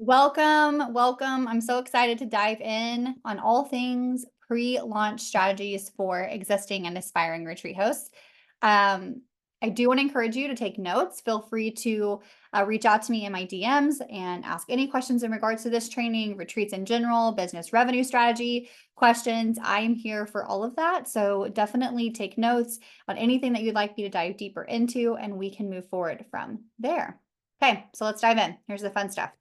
Welcome, welcome. I'm so excited to dive in on all things pre-launch strategies for existing and aspiring retreat hosts. Um, I do want to encourage you to take notes. Feel free to reach out to me in my DMs and ask any questions in regards to this training, retreats in general, business revenue strategy questions. I am here for all of that. So definitely take notes on anything that you'd like me to dive deeper into, and we can move forward from there. Okay, so let's dive in. Here's the fun stuff.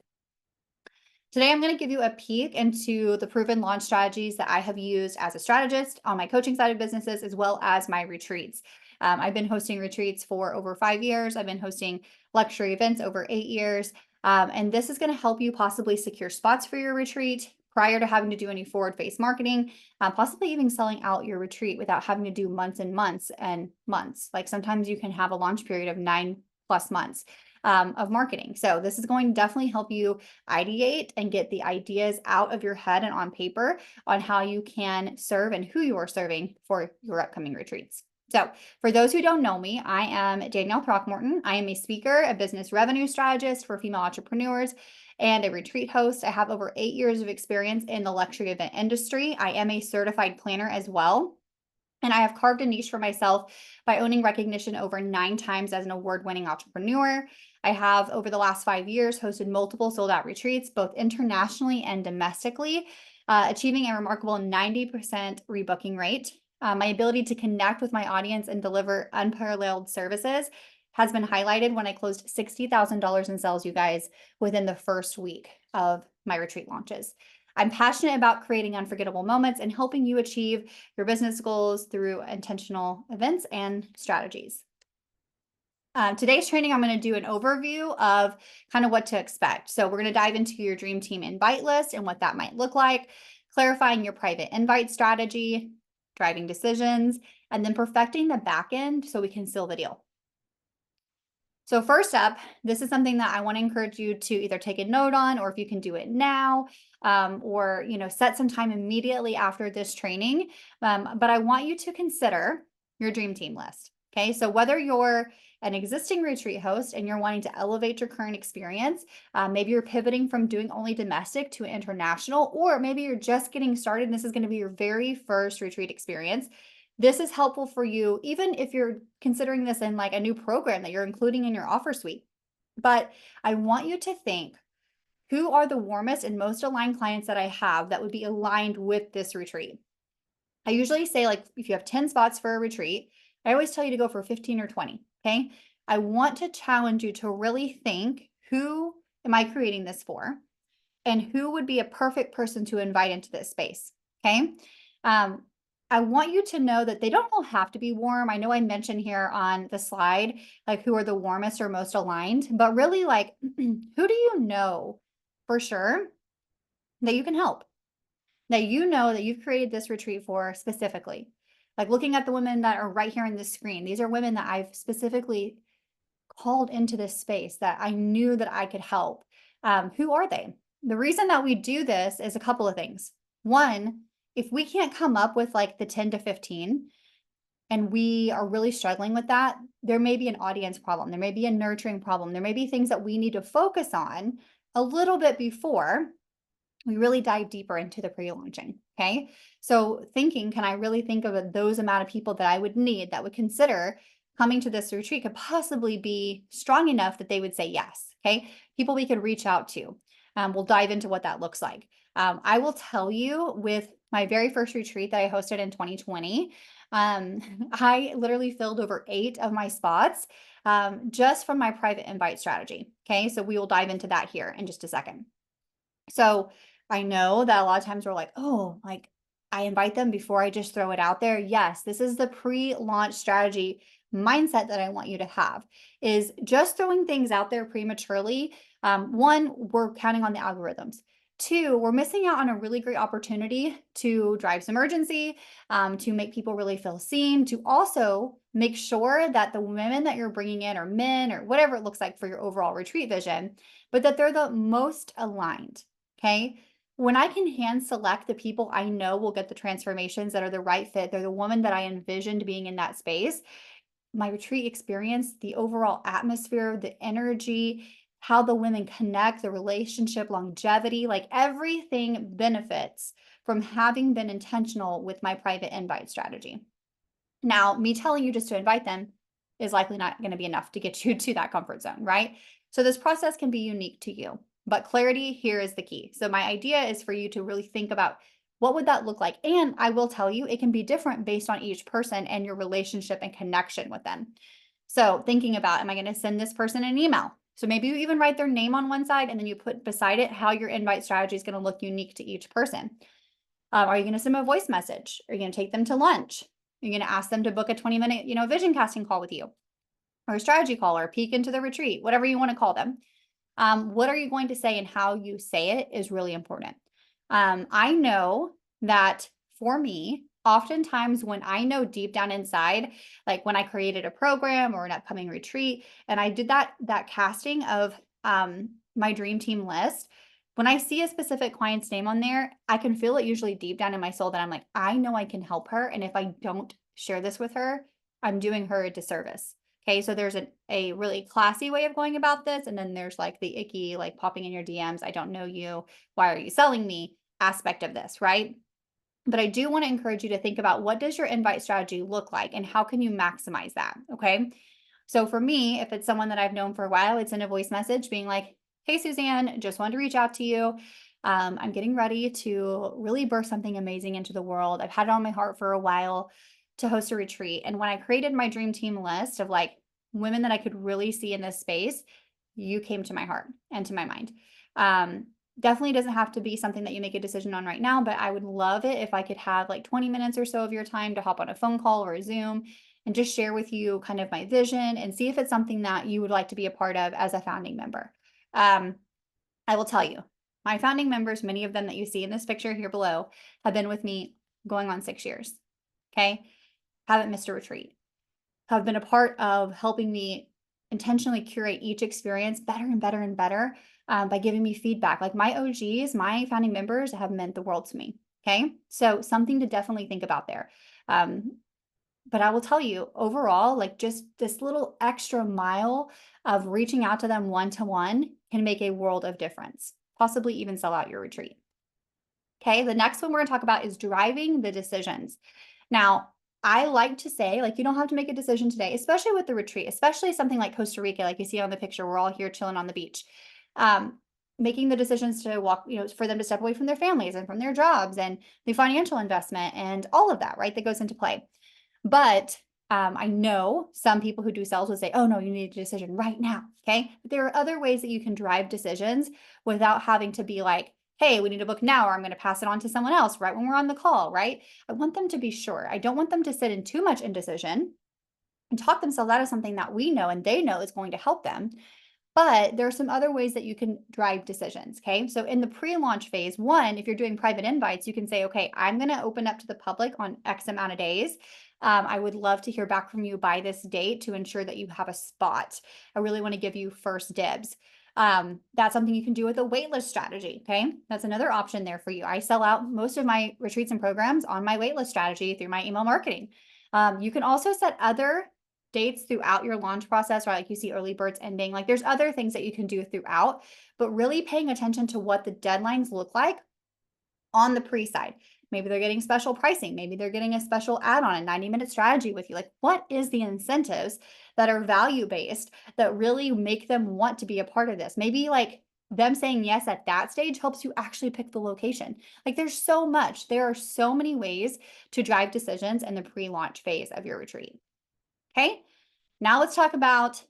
Today, I'm going to give you a peek into the proven launch strategies that I have used as a strategist on my coaching side of businesses, as well as my retreats. I've been hosting retreats for over 5 years. I've been hosting luxury events over 8 years. And this is going to help you possibly secure spots for your retreat prior to having to do any forward face marketing, possibly even selling out your retreat without having to do months and months and months. Like sometimes you can have a launch period of 9+ months of marketing. So this is going to definitely help you ideate and get the ideas out of your head and on paper on how you can serve and who you are serving for your upcoming retreats. So, for those who don't know me, I am Danielle Throckmorton. I am a speaker, a business revenue strategist for female entrepreneurs, and a retreat host. I have over 8 years of experience in the luxury event industry. I am a certified planner as well. And I have carved a niche for myself by owning recognition over 9 times as an award winning entrepreneur. I have, over the last 5 years, hosted multiple sold out retreats, both internationally and domestically, achieving a remarkable 90% rebooking rate. My ability to connect with my audience and deliver unparalleled services has been highlighted when I closed $60,000 in sales, you guys, within the first week of my retreat launches. I'm passionate about creating unforgettable moments and helping you achieve your business goals through intentional events and strategies. Today's training, I'm going to do an overview of kind of what to expect. So, we're going to dive into your dream team invite list and what that might look like, clarifying your private invite strategy, driving decisions, and then perfecting the back end so we can seal the deal. So first up, this is something that I want to encourage you to either take a note on, or if you can do it now, or set some time immediately after this training. But I want you to consider your dream team list. Okay, so whether you're an existing retreat host and you're wanting to elevate your current experience, maybe you're pivoting from doing only domestic to international, or maybe you're just getting started and this is going to be your very first retreat experience. This is helpful for you, even if you're considering this in like a new program that you're including in your offer suite. But I want you to think, who are the warmest and most aligned clients that I have that would be aligned with this retreat? I usually say, like, if you have 10 spots for a retreat, I always tell you to go for 15 or 20. Okay. I want to challenge you to really think, who am I creating this for? And who would be a perfect person to invite into this space? Okay. Um, I want you to know that they don't all have to be warm. I know I mentioned here on the slide, like who are the warmest or most aligned, but really, like, who do you know for sure that you can help, that you know that you've created this retreat for specifically? Like looking at the women that are right here in this screen, these are women that I've specifically called into this space that I knew that I could help. Who are they? The reason that we do this is a couple of things. One, if we can't come up with like the 10 to 15 and we are really struggling with that, there may be an audience problem. There may be a nurturing problem. There may be things that we need to focus on a little bit before we really dive deeper into the pre-launching. Okay. So thinking, can I really think of those amount of people that I would need that would consider coming to this retreat could possibly be strong enough that they would say yes. Okay. People we could reach out to. We'll dive into what that looks like. I will tell you, with my very first retreat that I hosted in 2020, I literally filled over 8 of my spots just from my private invite strategy. Okay. So we will dive into that here in just a second. So I know that a lot of times we're like, oh, like I invite them before I just throw it out there. Yes, this is the pre-launch strategy mindset that I want you to have, is just throwing things out there prematurely. One, we're counting on the algorithms. Two, we're missing out on a really great opportunity to drive some urgency, to make people really feel seen, to also make sure that the women that you're bringing in, or men, or whatever it looks like for your overall retreat vision, but that they're the most aligned. Okay. When I can hand select the people I know will get the transformations that are the right fit, they're the woman that I envisioned being in that space, my retreat experience, the overall atmosphere, the energy, how the women connect, the relationship longevity, like everything benefits from having been intentional with my private invite strategy. Now, me telling you just to invite them is likely not going to be enough to get you to that comfort zone, right? So, this process can be unique to you, but clarity here is the key. So, my idea is for you to really think about what would that look like? And I will tell you, it can be different based on each person and your relationship and connection with them. So, thinking about, am I going to send this person an email? So, maybe you even write their name on one side and then you put beside it how your invite strategy is going to look unique to each person. Are you going to send them a voice message? Are you going to take them to lunch? You're going to ask them to book a 20-minute, vision casting call with you, or a strategy call, or a peek into the retreat, whatever you want to call them. What are you going to say, and how you say it is really important. I know that for me, oftentimes when I know deep down inside, like when I created a program or an upcoming retreat, and I did that casting of my dream team list, when I see a specific client's name on there, I can feel it usually deep down in my soul that I'm like, I know I can help her. And if I don't share this with her, I'm doing her a disservice. Okay. So there's a really classy way of going about this. And then there's like the icky, like popping in your DMs, I don't know you. Why are you selling me aspect of this? Right. But I do want to encourage you to think about, what does your invite strategy look like and how can you maximize that? Okay. So for me, if it's someone that I've known for a while, it's in a voice message being like, hey, Suzanne, just wanted to reach out to you. I'm getting ready to really birth something amazing into the world. I've had it on my heart for a while to host a retreat. And when I created my dream team list of like women that I could really see in this space, you came to my heart and to my mind. Um, Definitely doesn't have to be something that you make a decision on right now, but I would love it if I could have like 20 minutes or so of your time to hop on a phone call or a Zoom and just share with you kind of my vision and see if it's something that you would like to be a part of as a founding member. Um, I will tell you, my founding members, many of them that you see in this picture here below, have been with me going on 6 years. Okay. Haven't missed a retreat, have been a part of helping me intentionally curate each experience better and better and better, by giving me feedback. Like my OGs, my founding members have meant the world to me. Okay. So something to definitely think about there. Um, but I will tell you overall, like just this little extra mile of reaching out to them one to one can make a world of difference, possibly even sell out your retreat. Okay. The next one we're going to talk about is driving the decisions. Now, I like to say, like, you don't have to make a decision today, especially with the retreat, especially something like Costa Rica, like you see on the picture. We're all here chilling on the beach. Um, Making the decisions to walk, for them to step away from their families and from their jobs and the financial investment and all of that, right? That goes into play. But I know some people who do sales would say, oh, no, you need a decision right now. Okay. But there are other ways that you can drive decisions without having to be like, hey, we need to book now, or I'm going to pass it on to someone else right when we're on the call, right? I want them to be sure. I don't want them to sit in too much indecision and talk themselves out of something that we know and they know is going to help them. But there are some other ways that you can drive decisions. Okay. So in the pre launch phase, one, if you're doing private invites, you can say, okay, I'm going to open up to the public on X amount of days. I would love to hear back from you by this date to ensure that you have a spot. I really want to give you first dibs. That's something you can do with a waitlist strategy. Okay. That's another option there for you. I sell out most of my retreats and programs on my waitlist strategy through my email marketing. You can also set other dates throughout your launch process, or like you see early birds ending. Like there's other things that you can do throughout, but really paying attention to what the deadlines look like on the pre side. Maybe they're getting special pricing. Maybe they're getting a special add-on, a 90-minute strategy with you. Like, what is the incentives that are value-based that really make them want to be a part of this? Maybe like them saying yes at that stage helps you actually pick the location. Like there's so much. There are so many ways to drive decisions in the pre-launch phase of your retreat. Okay. Now let's talk about,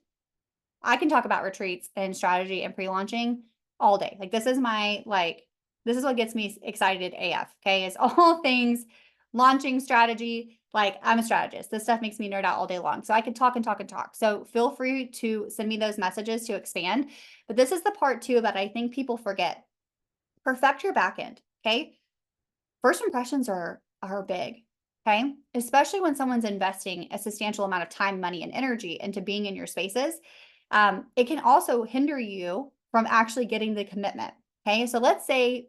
I can talk about retreats and strategy and pre-launching all day. Like this is what gets me excited AF. Okay. Is all things launching strategy. Like I'm a strategist. This stuff makes me nerd out all day long. So I could talk and talk and talk. So feel free to send me those messages to expand. But this is the part too that I think people forget. Perfect your backend. Okay. First impressions are big. Okay. Especially when someone's investing a substantial amount of time, money, and energy into being in your spaces. It can also hinder you from actually getting the commitment. Okay. So let's say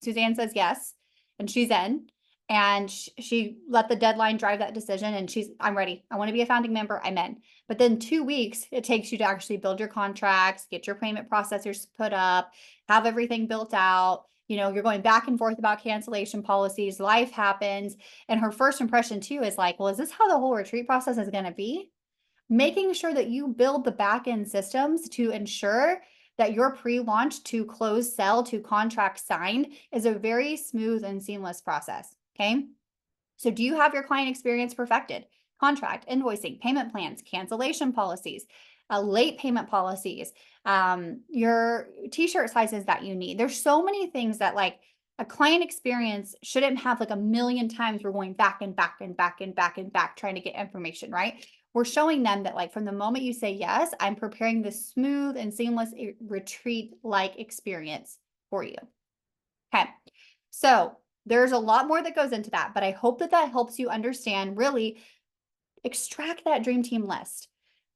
Suzanne says yes and she's in, and she let the deadline drive that decision, and I'm ready. I want to be a founding member. I'm in. But then 2 weeks it takes you to actually build your contracts, get your payment processors put up, have everything built out. You're going back and forth about cancellation policies. Life happens. And her first impression too is like, well, is this how the whole retreat process is going to be? Making sure that you build the back end systems to ensure that your pre-launch to close sell to contract signed is a very smooth and seamless process. Okay. So do you have your client experience perfected? Contract, invoicing, payment plans, cancellation policies, late payment policies, your t-shirt sizes that you need. There's so many things that like a client experience shouldn't have like a million times we're going back and back and back and back and back trying to get information, right? We're showing them that like from the moment you say yes, I'm preparing this smooth and seamless retreat-like experience for you. Okay. So there's a lot more that goes into that, but I hope that that helps you understand really extract that dream team list.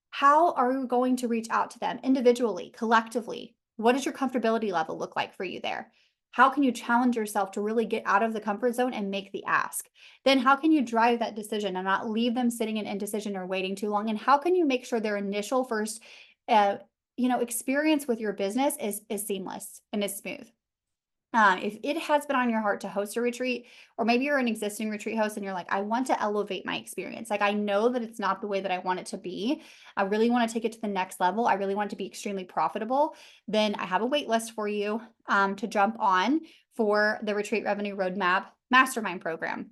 How are you going to reach out to them individually, collectively? What does your comfortability level look like for you there? How can you challenge yourself to really get out of the comfort zone and make the ask? Then how can you drive that decision and not leave them sitting in indecision or waiting too long? And how can you make sure their initial first uh, experience with your business is seamless and is smooth? If it has been on your heart to host a retreat, or maybe you're an existing retreat host and you're like, I want to elevate my experience. Like, I know that it's not the way that I want it to be. I really want to take it to the next level. I really want it to be extremely profitable. Then I have a wait list for you to jump on for the Retreat Revenue Roadmap Mastermind Program.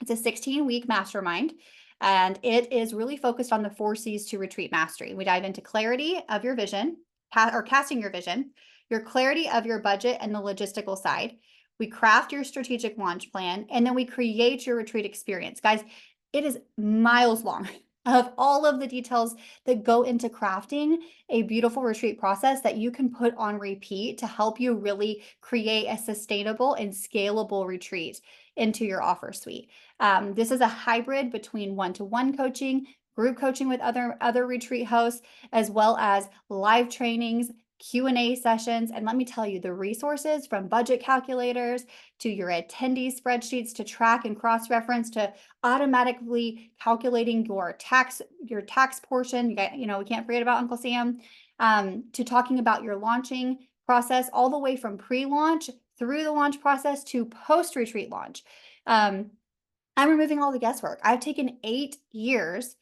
It's a 16-week mastermind, and it is really focused on the 4 C's to retreat mastery. We dive into clarity of your vision, or casting your vision, your clarity of your budget and the logistical side. We craft your strategic launch plan, and then we create your retreat experience. Guys, it is miles long of all of the details that go into crafting a beautiful retreat process that you can put on repeat to help you really create a sustainable and scalable retreat into your offer suite. This is a hybrid between one-to-one coaching, group coaching with other retreat hosts, as well as live trainings, Q&A sessions. And let me tell you, the resources from budget calculators to your attendee spreadsheets to track and cross-reference to automatically calculating your tax portion. We can't forget about Uncle Sam. To talking about your launching process, all the way from pre-launch through the launch process to post-retreat launch. I'm removing all the guesswork. I've taken 8 years,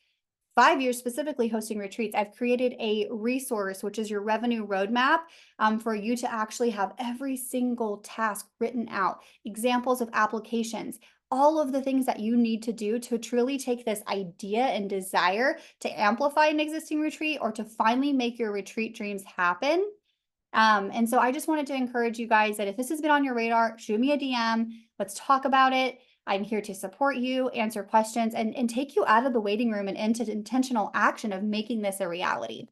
5 years specifically hosting retreats. I've created a resource, which is your revenue roadmap, for you to actually have every single task written out, examples of applications, all of the things that you need to do to truly take this idea and desire to amplify an existing retreat or to finally make your retreat dreams happen. And so I just wanted to encourage you guys that if this has been on your radar, shoot me a DM. Let's talk about it. I'm here to support you, answer questions, and take you out of the waiting room and into intentional action of making this a reality.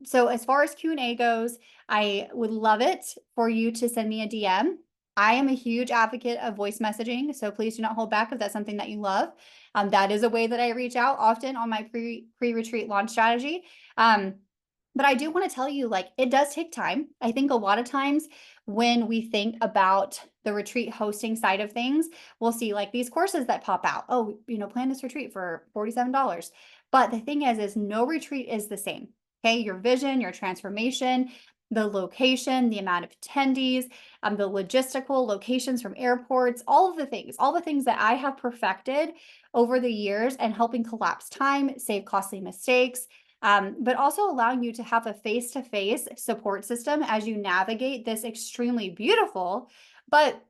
So as far as Q&A goes, I would love it for you to send me a DM. I am a huge advocate of voice messaging, so please do not hold back if that's something that you love. That is a way that I reach out often on my pre-retreat launch strategy. But I do want to tell you, like, it does take time. I think a lot of times when we think about the retreat hosting side of things, we'll see like these courses that pop out. Oh, plan this retreat for $47. But the thing is no retreat is the same. Okay. Your vision, your transformation, the location, the amount of attendees, the logistical locations from airports, all the things that I have perfected over the years and helping collapse time, save costly mistakes, but also allowing you to have a face-to-face support system as you navigate this extremely beautiful. But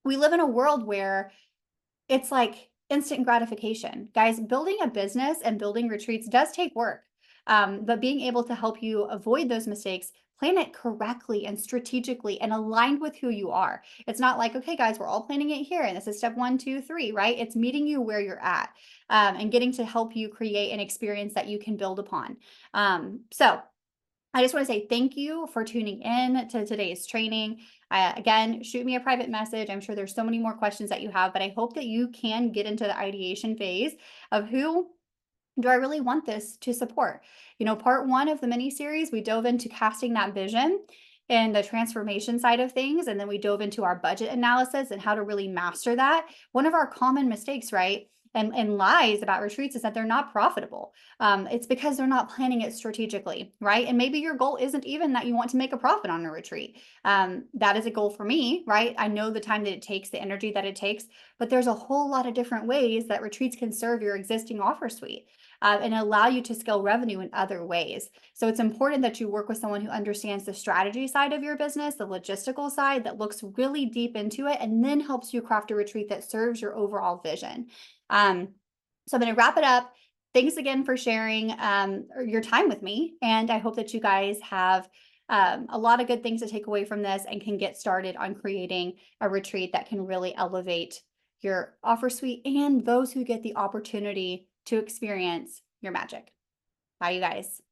we live in a world where it's like instant gratification. Guys, building a business and building retreats does take work. But being able to help you avoid those mistakes, plan it correctly and strategically and aligned with who you are. It's not like, okay, guys, we're all planning it here and this is step 1, 2, 3, right? It's meeting you where you're at, and getting to help you create an experience that you can build upon. So I just want to say thank you for tuning in to today's training. Again, shoot me a private message. I'm sure there's so many more questions that you have, but I hope that you can get into the ideation phase of who do I really want this to support? Part 1 of the mini series, we dove into casting that vision. in the transformation side of things, and then we dove into our budget analysis and how to really master that. One of our common mistakes, right? And lies about retreats is that they're not profitable. It's because they're not planning it strategically, right? And maybe your goal isn't even that you want to make a profit on a retreat. That is a goal for me, right? I know the time that it takes, the energy that it takes, but there's a whole lot of different ways that retreats can serve your existing offer suite. And allow you to scale revenue in other ways. So it's important that you work with someone who understands the strategy side of your business, the logistical side that looks really deep into it, and then helps you craft a retreat that serves your overall vision. Um, so I'm going to wrap it up. Thanks again for sharing your time with me. And I hope that you guys have a lot of good things to take away from this and can get started on creating a retreat that can really elevate your offer suite and those who get the opportunity to experience your magic. Bye, you guys.